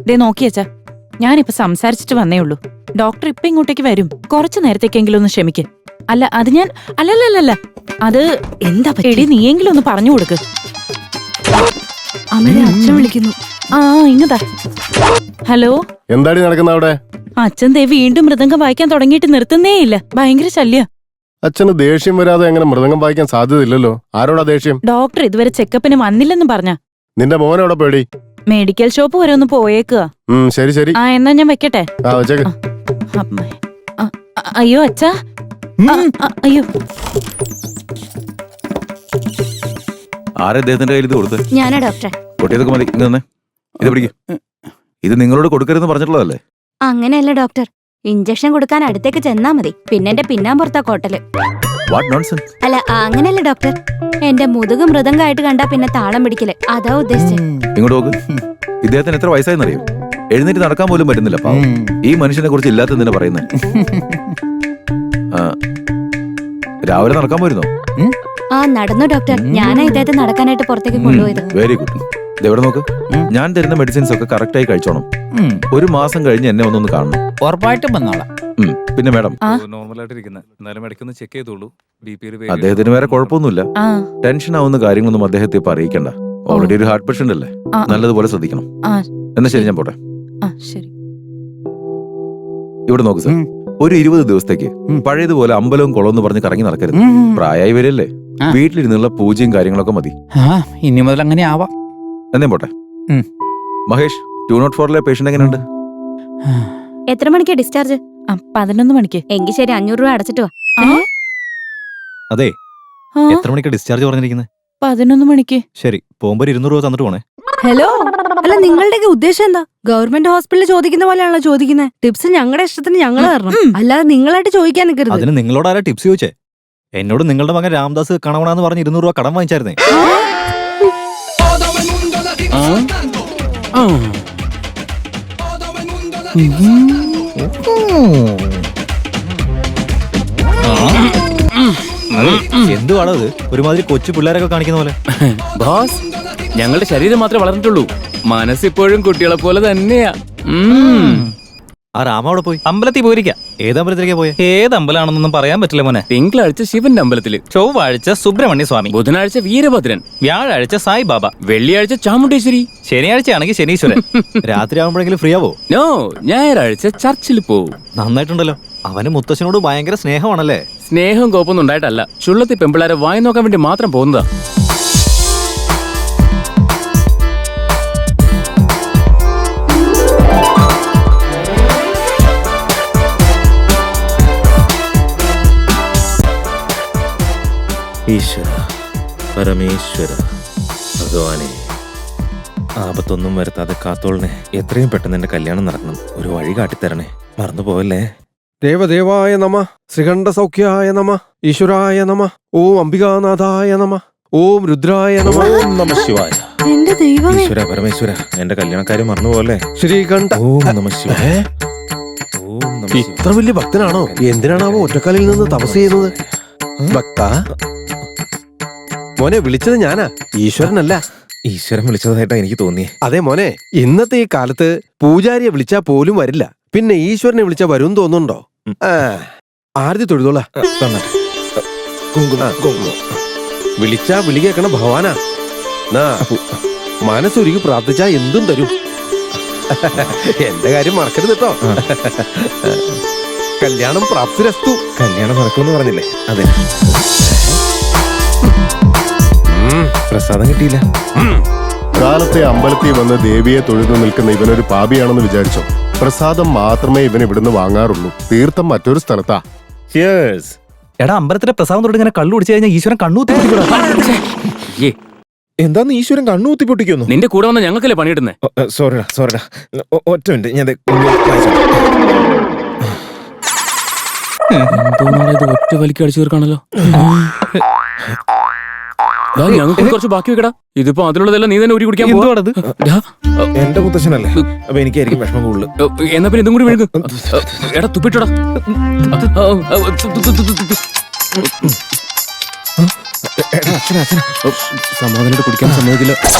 ദേ നോക്കിയച്ചാ, ഞാനിപ്പോ സംസാരിച്ചിട്ട് വന്നേ ഉള്ളൂ. ഡോക്ടർ ഇപ്പൊ ഇങ്ങോട്ടേക്ക് വരും. കുറച്ചു നേരത്തേക്കെങ്കിലും ഒന്ന് ക്ഷമിക്ക്. അല്ല അത് ഞാൻ അല്ലല്ലല്ല, അത് എന്താ എടി, നീയെങ്കിലും ഒന്ന് പറഞ്ഞു കൊടുക്ക്. അമ്മയെ അച്ഛൻ വിളിക്കുന്നു. ആ ഇങ്ങതാ. ഹലോ, എന്താടി നടക്കുന്ന അവിടെ? അച്ഛൻ ദേ വീണ്ടും മൃദംഗം വായിക്കാൻ തുടങ്ങിയിട്ട് നിർത്തുന്നേ ഇല്ല. ഭയങ്കര ശല്യ. അച്ഛന് ദേഷ്യം വരാതെ എങ്ങനെ മൃദംഗം വായിക്കാൻ സാധ്യതയില്ലല്ലോ. ആരോടാ ദേഷ്യം? ഡോക്ടർ ഇതുവരെ ചെക്കപ്പിന് വന്നില്ലെന്നും പറഞ്ഞ. നിന്റെ മോനെവിടെ പേടി? മെഡിക്കൽ ഷോപ്പ് വരെ ഒന്ന് പോയേക്കുക. ശരി ശരി. ആ എന്നാ ഞാൻ വെക്കട്ടെ. വെച്ചേക്ക്. അയ്യോ അച്ഛാ, അയ്യോ. ആരെ അദ്ദേഹത്തിന്റെ കയ്യിൽ ഇത് കൊടുത്ത്? ഞാനാ ഡോക്ടറെ. കൊട്ടിയതൊക്കെ മതി. ഇങ്ങ് തന്നെ ഇത് പിടിക്കും. ഇത് നിങ്ങളോട് കൊടുക്കരുതെന്ന് പറഞ്ഞിട്ടുള്ളതല്ലേ? അങ്ങനെയല്ല ഡോക്ടർ, ഇഞ്ചക്ഷൻ കൊടുക്കാൻ അടുത്തേക്ക് ചെന്നാ മതി. പിന്നെ എന്റെ പിന്നാമ്പുറത്താ കോട്ടല്. What nonsense. അല്ല അങ്ങനെയല്ല ഡോക്ടർ, എന്റെ മുതുക് മൃദംഗമായിട്ട് കണ്ടാ പിന്നെ താളം പിടിക്കല്, അതാ ഉദ്ദേശിച്ചത്. ഇങ്ങോട്ട് നോക്ക്. ഇദ്ദേഹത്തിന് എത്ര വയസ്സായെന്നറിയോ? എഴുന്നേറ്റ് നടക്കാൻ പോലും പറ്റുന്നില്ല. പാവം. ഈ മനുഷ്യനെ കുറിച്ച് ഇല്ലാത്തതിനെ പറയുന്നത്. രാവിലെ നടക്കാൻ പോയിരുന്നോ? ആ നടന്നു ഡോക്ടർ. ഞാനാ ഇദ്ദേഹത്തെ നടക്കാനായിട്ട് പുറത്തേക്ക് കൊണ്ടുപോയത്. Very good. ഇതെവിടെ നോക്ക്. ഞാൻ തരുന്ന മെഡിസിൻസ് ഒക്കെ കറക്റ്റ് ആയി കഴിച്ചോണം. ഒരു മാസം കഴിഞ്ഞ് എന്നെ ഒന്നൊന്ന് കാണണം. ഉറപ്പായിട്ടും വന്നോളാം. പിന്നെ മാഡം, അദ്ദേഹത്തിന് വേറെ കുഴപ്പമൊന്നുമില്ല. ടെൻഷൻ ആവുന്ന കാര്യങ്ങളൊന്നും അദ്ദേഹത്തെ ഇപ്പൊ അറിയിക്കണ്ട. ഓൾറെഡി ഒരു ഹാർട്ട് പേഷ്യന്റ് അല്ലേ, നല്ലതുപോലെ ശ്രദ്ധിക്കണം. എന്നാ ശരി, ഞാൻ പോട്ടെ. ഇവിടെ നോക്ക് സാർ, ഒരു 20 ദിവസത്തേക്ക് പഴയതുപോലെ അമ്പലവും കുളവും എന്ന് പറഞ്ഞ് കറങ്ങി നടക്കരുത്. പ്രായമായി വരല്ലേ, വീട്ടിലിരുന്നുള്ള പൂജയും കാര്യങ്ങളൊക്കെ മതി. ഇനി മുതൽ അങ്ങനെ ആവാം. എന്നേ പോട്ടെ. മഹേഷ്, 204 പേഷ്യന്റ് എങ്ങനെയുണ്ട്? എത്ര മണിക്കാ ഡിസ്ചാർജ്? 11 മണിക്ക്. എങ്കിൽ ശരി, 500 രൂപ അടച്ചിട്ട് വാ. അതെ, എത്ര മണിക്കാ ഡിസ്ചാർജ് പറഞ്ഞിരിക്കുന്നത്? 11 മണിക്ക്. ശരി, പോകുമ്പോ 200 രൂപ തന്നിട്ട് പോണേ. ഹലോ, അല്ല നിങ്ങളുടെയൊക്കെ ഉദ്ദേശം എന്താ? ഗവൺമെന്റ് ഹോസ്പിറ്റലിൽ ചോദിക്കുന്ന പോലെയാണല്ലോ ചോദിക്കുന്നത്. ടിപ്സ് ഞങ്ങളുടെ ഇഷ്ടത്തിന് ഞങ്ങൾ തരണം, അല്ലാതെ നിങ്ങളായിട്ട് ചോദിക്കാൻ നിൽക്കരുത്. അതിന് നിങ്ങളോട് ആരാ ടിപ്സ് ചോദിച്ചേ? എന്നോട് നിങ്ങളുടെ മകൻ രാംദാസ് കണവണാന്ന് പറഞ്ഞ് 200 രൂപ കടം വാങ്ങിച്ചായിരുന്നേ. എന്തുവാണോ ഇത്? ഒരുമാതിരി കൊച്ചു പിള്ളേരൊക്കെ കാണിക്കുന്ന പോലെ. ബോസ്, ഞങ്ങളുടെ ശരീരം മാത്രമേ വളർന്നിട്ടുള്ളൂ, മനസ്സിപ്പോഴും കുട്ടികളെ പോലെ തന്നെയാ. ആ രാമ അവിടെ പോയി? അമ്പലത്തിൽ പോയിരിക്കാം. ഏത് അമ്പലത്തിലേക്കാ പോയെ? ഏത് അമ്പലമാണെന്നൊന്നും പറയാൻ പറ്റില്ല മോനെ. തിങ്കളാഴ്ച ശിവന്റെ അമ്പലത്തില്, ചൊവ്വാഴ്ച സുബ്രഹ്മണ്യ സ്വാമി, ബുധനാഴ്ച വീരഭദ്രൻ, വ്യാഴാഴ്ച സായിബാബ, വെള്ളിയാഴ്ച ചാമുണ്ടേശ്വരി, ശനിയാഴ്ചയാണെങ്കിൽ ശനീശ്വരൻ. രാത്രി ആവുമ്പോഴെങ്കിലും ഫ്രീ ആവോ? നോ, ഞായറാഴ്ച ചർച്ചിൽ പോവും. നന്നായിട്ടുണ്ടല്ലോ. അവന് മുത്തശ്ശനോട് ഭയങ്കര സ്നേഹമാണല്ലേ? സ്നേഹം കോപ്പൊന്നും ഉണ്ടായിട്ടല്ല, ചുള്ളത്തി പെമ്പിള്ളാരെ വായി നോക്കാൻ വേണ്ടി മാത്രം പോകുന്നതാ. ഈശ്വര, പരമേശ്വര, ഭഗവാനെ, ആപത്തൊന്നും വരുത്താതെ കാത്തോളനെ. എത്രയും പെട്ടെന്ന് എന്റെ കല്യാണം നടക്കണം. ഒരു വഴി കാട്ടിത്തരണേ, മറന്നുപോയല്ലേ. ദേവദേവായ നമ, ശ്രീകണ്ഠ സൗഖ്യായ നമ, ഈശ്വരായ നമ, ഓം അംബികാനാഥായ നമ, ഓം രുദ്രായ നമ, ഓം നമഃ ശിവായ. എന്റെ ദൈവമേ, ഈശ്വര പരമേശ്വര, എന്റെ കല്യാണക്കാര്യം മറന്നുപോയല്ലേ. ശ്രീകണ്ഠ. ഓം നമഃ ശിവായ. ഓം നമഃ ശിവായ. ഇത്ര വലിയ ഭക്തനാണോ? എന്തിനാണാവോ ഒറ്റക്കാലിൽ നിന്ന് തപസ് ചെയ്യുന്നത്? ഭക്ത മോനെ, വിളിച്ചത് ഞാനാ, ഈശ്വരനല്ല. ഈശ്വരൻ വിളിച്ചതായിട്ടാ എനിക്ക് തോന്നിയേ. അതെ മോനെ, ഇന്നത്തെ ഈ കാലത്ത് പൂജാരിയെ വിളിച്ചാ പോലും വരില്ല, പിന്നെ ഈശ്വരനെ വിളിച്ചാ വരും തോന്നുന്നുണ്ടോ? ആരതി തൊഴുതോളാ. വിളിച്ചാ വിളി കേൾക്കണ ഭഗവാനാ. മനസ്സൊരുക്കി പ്രാർത്ഥിച്ചാ എന്തും തരും. എന്റെ കാര്യം മറക്കരുത് കേട്ടോ. കല്യാണം പ്രാപ്തിരസ്തു. കല്യാണം നടക്കുമെന്ന് പറഞ്ഞില്ലേ? അതെ. പ്രസാദം കിട്ടിയില്ല. കാലത്തെ അമ്പലത്തിൽ വന്ന് ദേവിയെ തൊഴുതു നിൽക്കുന്ന ഇവനൊരു പാപിയാണെന്ന് വിചാരിച്ചോ? പ്രസാദം മാത്രമേ ഇവൻ ഇവിടുന്ന് വാങ്ങാറുള്ളൂ. തീർത്ഥം മറ്റൊരു സ്ഥലത്താ. എടാ, അമ്പലത്തിലെ പ്രസാദം തൊട്ട് ഇങ്ങനെ കള്ളു കുടിച്ചു കഴിഞ്ഞാൽ ഈശ്വരൻ കണ്ണൂത്തി. എന്താന്ന് ഈശ്വരൻ കണ്ണൂത്തി പൊട്ടിക്കുന്നു? നിന്റെ കൂടെ വന്ന ഞങ്ങൾക്കല്ലേ പണിയിടുന്നേ. സോറിടാ. ഒറ്റ മിനിറ്റ്, ഞാൻ ഒറ്റ വലിക്ക് അടിച്ചു തീർക്കാണല്ലോ. ഞങ്ങൾക്ക് കുറച്ച് ബാക്കി വെക്കടാ. ഇതിപ്പോ അതിലുള്ളതെല്ലാം നീ തന്നെ ഊരി കുടിക്കാൻ പോവാണത്. എന്റെ മുത്തശ്ശനല്ലേ, അപ്പൊ എനിക്കായിരിക്കും വിഷമം കൂടുതൽ. എന്നാ പിന്നെ ഇതും കൂടി വിഴുക്ക്. എടാ തുപ്പിട്ടോടാ. സമാധാനമായിട്ട് കുടിക്കാൻ സമ്മതിക്കില്ല.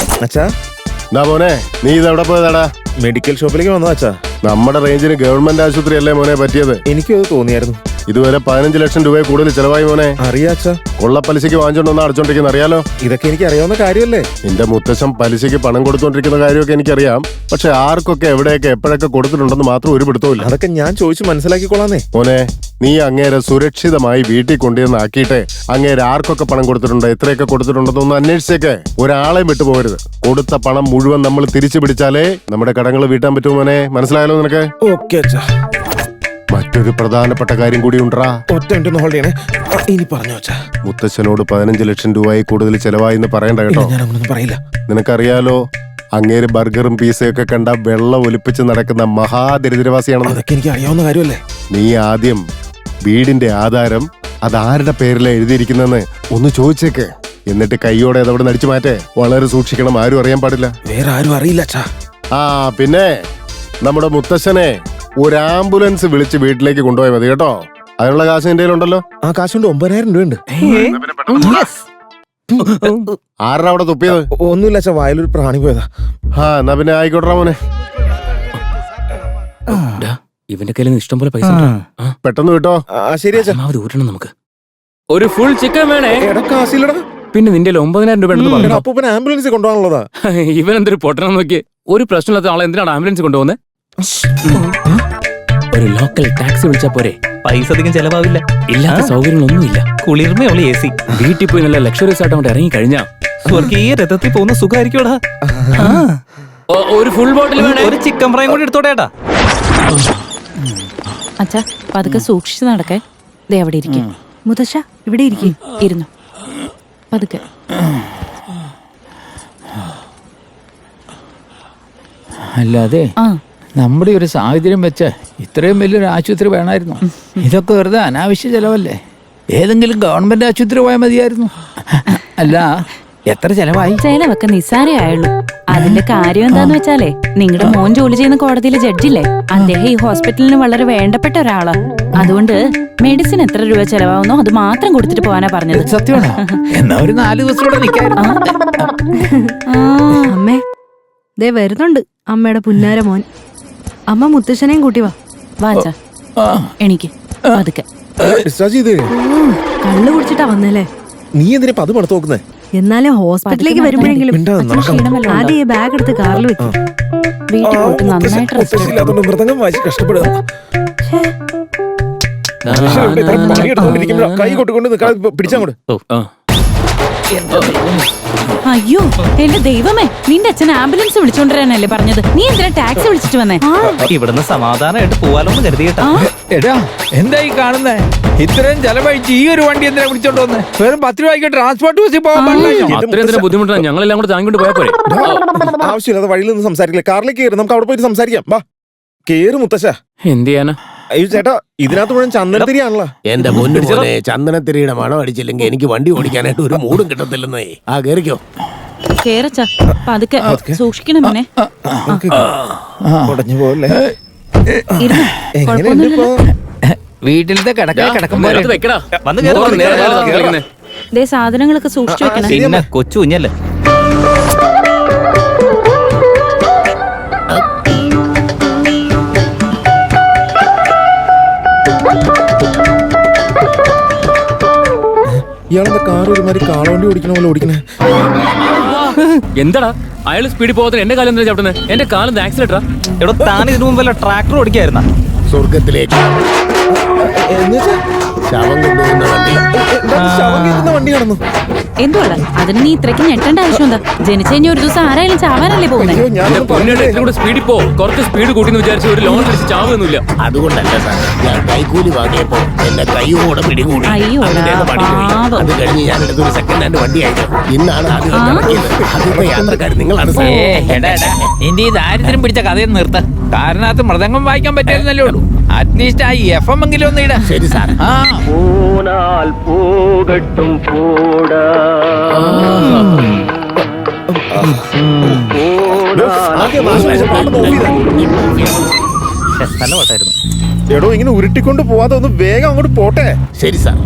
അച്ഛാ, മോനെ നീ ഇതെവിടെ പോയതാടാ? മെഡിക്കൽ ഷോപ്പിലേക്ക് വന്നതാ അച്ഛാ. നമ്മുടെ റേഞ്ചിന് ഗവൺമെന്റ് ആശുപത്രി അല്ലേ മോനെ പറ്റിയത്? എനിക്കും അത് തോന്നിയായിരുന്നു. ഇതുവരെ 15 ലക്ഷം രൂപ കൂടുതൽ ചെലവായി മോനെ. അറിയാച്ചാ, കൊള്ളപ്പലിശയ്ക്ക് വാങ്ങിച്ചോണ്ടൊന്ന് അടച്ചോണ്ടിരിക്കുന്ന അറിയാലോ. ഇതൊക്കെ എനിക്ക് അറിയാവുന്ന കാര്യമല്ലേ. നിന്റെ മുത്തശ്ശൻ പലിശയ്ക്ക് പണം കൊടുത്തോണ്ടിരിക്കുന്ന കാര്യമൊക്കെ എനിക്കറിയാം. പക്ഷെ ആർക്കൊക്കെ എവിടെയൊക്കെ എപ്പോഴൊക്കെ കൊടുത്തിട്ടുണ്ടെന്ന് മാത്രം ഒരു പിടുത്തവും ഇല്ല. അതൊക്കെ ഞാൻ ചോദിച്ചു മനസ്സിലാക്കിക്കൊള്ളാന്നേ. മോനെ നീ അങ്ങേരെ സുരക്ഷിതമായി വീട്ടിൽ കൊണ്ടുവന്ന് ആക്കിയിട്ട് അങ്ങേരെ ആർക്കൊക്കെ പണം കൊടുത്തിട്ടുണ്ട്, എത്രയൊക്കെ കൊടുത്തിട്ടുണ്ടെന്നൊന്ന് അന്വേഷിച്ചേക്ക്. ഒരാളെ വിട്ടുപോകരുത്. കൊടുത്ത പണം മുഴുവൻ നമ്മൾ തിരിച്ചു പിടിച്ചാലേ നമ്മുടെ കടങ്ങൾ വീട്ടാൻ പറ്റുമോ മോനെ? മനസ്സിലായാലോ നിനക്ക്? ഓക്കെ അച്ഛാ. മറ്റൊരു പ്രധാനപ്പെട്ട കാര്യം കൂടി ഉണ്ടാ. ഒറ്റ മിനിറ്റ് ഒന്ന് ഹോൾഡ് ചെയ്യണേ. ഇനി പറഞ്ഞു അച്ഛാ. മുത്തശ്ശനോട് 15 ലക്ഷം രൂപയിൽ കൂടുതൽ ചെലവായി എന്ന് പറയണ്ട കേട്ടോ. ഞാൻ അങ്ങനൊന്നും പറയില്ല. നിനക്കറിയാലോ അങ്ങേര് ബർഗറും പിസയൊക്കെ കണ്ട വെള്ളം ഒലിപ്പിച്ച് നടക്കുന്ന മഹാദരിദ്രവാസിയാണെന്ന്. അതൊക്കെ എനിക്ക് അറിയാവുന്ന കാര്യമല്ലേ. നീ ആദ്യം വീടിന്റെ ആധാരം അതാരുടെ പേരിലാ എഴുതിയിരിക്കുന്നെന്ന് ഒന്ന് ചോദിച്ചേക്ക്. എന്നിട്ട് കൈയോടെ അതവിടെ നടിച്ചു മാറ്റേ. വളരെ സൂക്ഷിക്കണം, ആരും അറിയാൻ പാടില്ല. വേറെ ആരും അറിയില്ല അച്ഛാ. ആ പിന്നെ നമ്മുടെ മുത്തശ്ശനെ ഒരു ആംബുലൻസ് വിളിച്ച് വീട്ടിലേക്ക് കൊണ്ടുപോയാൽ മതി കേട്ടോ. അതിനുള്ള കാശ് എന്റെ കയ്യിലുണ്ടല്ലോ. ആ കാശുകൊണ്ട് 9,000 രൂപയുണ്ട്. ആരുടെ അവിടെ തുപ്പിയത്? ഒന്നുമില്ല അച്ഛാ, വായിലൊരു പ്രാണി പോയതാ. ആ എന്നാ പിന്നെ ആയിക്കോട്ടെ മോനെ. ഇവന്റെ കയ്യിൽ ഇഷ്ടം പോലെ പൈസ പെട്ടെന്ന് വിട്ടോ. ശരി അച്ഛാ. ഊറ്റണം നമുക്ക്. ഒരു ഫുൾ ചിക്കൻ വേണേ. എടാ കാശില്ലടാ. പിന്നെ നിന്റെ 9,000 രൂപ ഉണ്ടെന്ന് പറഞ്ഞു. അപ്പൂപ്പൻ ആംബുലൻസ് കൊണ്ടുപോകാനുള്ളതാ. ഇവൻ എന്തൊരു പൊട്ടണം നോക്കി. ഒരു പ്രശ്നമില്ലാത്ത ആളെ എന്തിനാണ് ആംബുലൻസ് കൊണ്ടുപോകുന്നത്? ഒരു ലോക്കൽ ടാക്സി വിളിച്ചാ പോരെ? പൈസ അധികം ചെലവാവില്ല. ഇല്ലാത്ത സൗകര്യങ്ങളൊന്നുമില്ല. കുളിർമയുള്ള AC. വീട്ടിൽ പോയി നല്ല ലക്ഷറീസ് ആയിട്ട് അങ്ങോട്ട് ഇറങ്ങി കഴിഞ്ഞാ സ്വർഗീയ രഥത്തിൽ പോകുന്ന സുഖമായിരിക്കുംടാ. ഒരു ഫുൾ ബോട്ടിൽ വേണേ. ഒരു ചിക്കൻ ഫ്രൈ കൂടി എടുത്തോടേട്ടാ. അച്ഛാ പതുക്കെ സൂക്ഷിച്ചു നടക്കേ. ദേ അവിടെ ഇരിക്കും. മുത്തശ്ശ ഇവിടെ ഇരിക്കും. ഇരുന്നു പതുക്കെ. അല്ലാതെ നമ്മുടെ ഒരു സാഹചര്യം വെച്ച് ഇത്രയും വലിയൊരു ആശുപത്രി വേണമായിരുന്നു? ഇതൊക്കെ വെറുതെ അനാവശ്യ ചെലവല്ലേ? ഏതെങ്കിലും ഗവൺമെന്റ് ആശുപത്രി പോയാൽ മതിയായിരുന്നു. അല്ല എത്ര ചെലവായി? ചെലവൊക്കെ നിസ്സാരേ ആയുള്ളൂ. അതിന്റെ കാര്യം എന്താന്ന് വെച്ചാലേ, നിങ്ങളുടെ മോൻ ജോലി ചെയ്യുന്ന കോടതിയിലെ ജഡ്ജില്ലേ, അദ്ദേഹം ഈ ഹോസ്പിറ്റലിന് വളരെ വേണ്ടപ്പെട്ട ഒരാളാ. അതുകൊണ്ട് മെഡിസിൻ എത്ര രൂപ ചെലവാകുന്നോ അത് മാത്രം കൊടുത്തിട്ട് പോകാനാ പറഞ്ഞത്. സത്യമാണോ? എന്നാ ഒരു 4 ദിവസം കൂടെ നിൽക്കായിരുന്നു. അമ്മേ ദേ വരുന്നുണ്ട് അമ്മയുടെ പുന്നാര മോൻ. അമ്മ മുത്തശ്ശനെയും കൂട്ടി വാ. വാച്ചാ എനിക്ക് പതുക്കെ. കള്ളു കുടിച്ചിട്ടാ വന്നല്ലേ? നീ എന്തിനാ അത് പണത്ത് നോക്കുന്നേ? എന്നാലും ഹോസ്പിറ്റലിലേക്ക് വരുമ്പോഴെങ്കിലും ആദ്യം ഈ ബാഗ് എടുത്ത് കാറിൽ വെക്കും. വീട്ടിൽ പോയിട്ട് നന്നായിട്ട് റെസ്റ്റ് എടുക്കണം. മൃദംഗം വായിച്ച് കഷ്ടപ്പെടുക. കൈ കൊട്ടുകൊണ്ട് പിടിച്ചങ്ങോട്ട്. അയ്യോ എന്റെ ദൈവമേ, നിന്റെ അച്ഛൻ ആംബുലൻസ് വിളിച്ചോണ്ടിരാനല്ലേ പറഞ്ഞത്? നീ എന്തിനാ ടാക്സി വിളിച്ചിട്ട് വന്നേ? ഇവിടുന്ന് സമാധാനമായിട്ട് പോവാലോന്ന് കരുതിയിട്ടാ. എടാ എന്താ ഈ കാണുന്നേ? ഇത്രയും ചെലവഴിച്ച് ഈ ഒരു വണ്ടി എന്തിനാ വിളിച്ചോണ്ട് വന്നേ? വെറും 10 രൂപയ്ക്ക് ട്രാൻസ്പോർട്ട് ബസ്സിൽ പോകാൻ പാടില്ല. അത്രയും ബുദ്ധിമുട്ടാണ്. ഞങ്ങളെല്ലാം കൂടെ താങ്ങിക്കൊണ്ട് പോയാ പോരെ? ആവശ്യമില്ലാതെ വഴിയിൽ നിന്ന് സംസാരിക്കില്ല. കാറിലേക്ക് കയറി നമുക്ക് അവിടെ പോയിട്ട് സംസാരിക്കാം. വാ കേറ് മുത്തശ്ശ. എന്ത് ചെയ്യാനാ? അയ്യോ ചേട്ടാ, ഇതിനകത്ത് മുഴുവൻ ചന്ദനത്തിരിയാണല്ലോ. എന്റെ മുന്നിൽ ചന്ദനത്തിരിയുടെ മണം അടിച്ചില്ലെങ്കിൽ എനിക്ക് വണ്ടി ഓടിക്കാനായിട്ട് ഒരു മൂടും കിട്ടത്തില്ലെന്നേ. ആ കേറിക്കോ. കേറച്ചാ പതുക്കെ സൂക്ഷിക്കണം മോനെ. ഉടഞ്ഞു പോകല്ലേ. കുഴപ്പമൊന്നുമില്ലല്ലോ. വീട്ടിലത്തെ കിടക്കുമ്പോ വെക്കടാ. ദേ സാധനങ്ങളൊക്കെ സൂക്ഷിച്ചു വെക്കണം. പിന്നെ കൊച്ചു കുഞ്ഞല്ലേ. ഇയാളെന്താ കാർ ഒരുമാതിരി കാളവണ്ടി ഓടിക്കണ പോലെ ഓടിക്കണേ? എന്താടാ അയാൾ സ്പീഡിൽ പോകത്തിന് എന്റെ കാലം എന്തിനാ ചവിട്ടുന്നത്? എന്റെ കാലം ആക്സിഡന്റാ. എവിടെ താൻ ഇതിനു മുമ്പല്ല ട്രാക്ടർ ഓടിക്കായിരുന്ന? സ്വർഗത്തിലേക്ക് ശവം കൊണ്ടുപോകുന്ന വണ്ടി. വണ്ടി കടന്നു. എന്തുവാടാ അതിന് നീ ഇത്രയ്ക്ക് ഞെട്ടേണ്ട ആവശ്യം എന്താ? ജനിച്ചു കഴിഞ്ഞ ഒരു ദിവസം ആരായാലും ചാവാനല്ലേ പോകുന്നത്? സ്പീഡിൽ പോ. കുറച്ച് സ്പീഡ് കൂട്ടിന്ന് വിചാരിച്ചു ഒരു ലോൺ അടിച്ച് ചാവുന്നില്ല. അതുകൊണ്ടല്ല സാർ, ഞാൻ കൈക്കൂലി വാങ്ങിയപ്പോ എന്റെ കൈയോടെ പിടികൂടി. അയ്യോടാ പാവം. അത് കഴിഞ്ഞ് ഞാൻ എടുത്തൊരു സെക്കൻഡ് ഹാൻഡ് വണ്ടിയായിരുന്നു. ഇന്നാണ് ആദ്യം നടക്കിയത്. അതിപ്പോ യാത്രക്കാർ നിങ്ങളാണ് സാർ. നിന്റെ ഈ ദാരിദ്ര്യം പിടിച്ച കഥയൊന്നും നിർത്ത. കാരണത്ത് മൃദംഗം വായിക്കാൻ പറ്റിയിരുന്നല്ലേ ഉള്ളൂ. അറ്റ്ലീസ്റ്റ് ആ FM എങ്കിലും ഒന്ന് ഇടാ. ശരി സാർ. പോകട്ടും പോടാ നല്ല പാട്ടായിരുന്നു. എടോ ഇങ്ങനെ ഉരുട്ടിക്കൊണ്ട് പോവാതെ ഒന്ന് വേഗം അങ്ങോട്ട് പോട്ടെ. ശരി സാർ.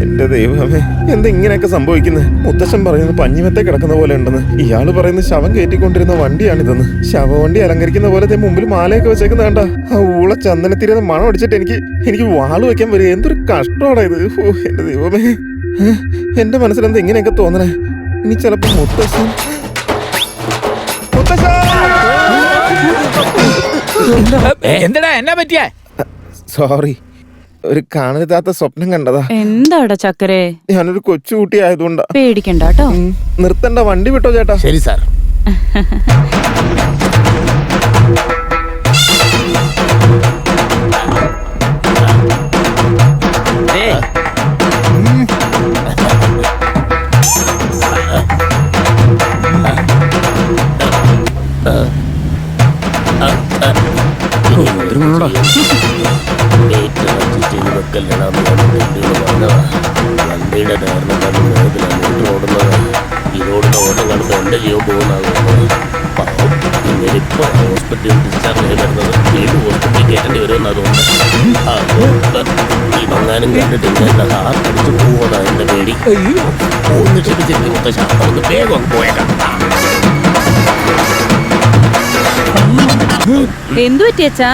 എന്റെ ദൈവമേ, എന്താ ഇങ്ങനെയൊക്കെ സംഭവിക്കുന്നത്? മുത്തശ്ശൻ പറയുന്നത് പഞ്ഞിമത്തെ കിടക്കുന്ന പോലെ ഉണ്ടെന്ന്, ഇയാള് പറയുന്നത് ശവം കയറ്റിക്കൊണ്ടിരുന്ന വണ്ടിയാണിതെന്ന്. ശവവണ്ടി അലങ്കരിക്കുന്ന പോലെ മുമ്പിൽ മാലയൊക്കെ വെച്ചേക്കുന്ന കണ്ട. ആ ഊള ചന്ദനത്തിരുന്ന മണം അടിച്ചിട്ട് എനിക്ക് വാള് വെക്കാൻ വരും. എന്തൊരു കഷ്ടമാണ് ഇത്. ഓ എന്റെ ദൈവമേ, എന്റെ മനസ്സിലെന്താ ഇങ്ങനെയൊക്കെ തോന്നണേ? ഇനി ചിലപ്പോ മുത്തശ്ശൻ എന്താടാ എന്നാ പറ്റിയ? സോറി, ഒരു കാണരുതാത്ത സ്വപ്നം കണ്ടതാ. എന്താടാ ചക്കരെ? ഞാനൊരു കൊച്ചുകുട്ടി ആയതുകൊണ്ടാ. പേടിക്കണ്ട കേട്ടോ. നിർത്തണ്ട, വണ്ടി വിട്ടോ ചേട്ടാ. ശരി സാർ. വണ്ടിയുടെ ടയറിനെ കണ്ട് വേഗത്തിലാണ് ഓടുന്നത്. ഇതോടുന്ന ഓട്ടം കാണുമ്പോൾ എന്റെ ജീവൻ പോകുന്നതാകുന്നത്. പാവം, ഇന്നിപ്പോ ഹോസ്പിറ്റലിൽ ഡിസ്ചാർജ് ആയി വരുന്നത് വീണ്ടും ഹോസ്പിറ്റലിൽ കയറ്റേണ്ടി വരുമെന്ന് അതുകൊണ്ട് ഇവങ്ങാനും കണ്ടിട്ട് ഇങ്ങനെ ഹാർട്ട് അടിച്ച് പോവതാ എന്റെ പേടി. ഒന്ന് ക്ഷമിച്ചിരിക്കും മുത്തശ്ശ, നമുക്ക് വേഗം അങ്ങ് പോയേക്കാം. എന്തു പറ്റിയച്ചാ?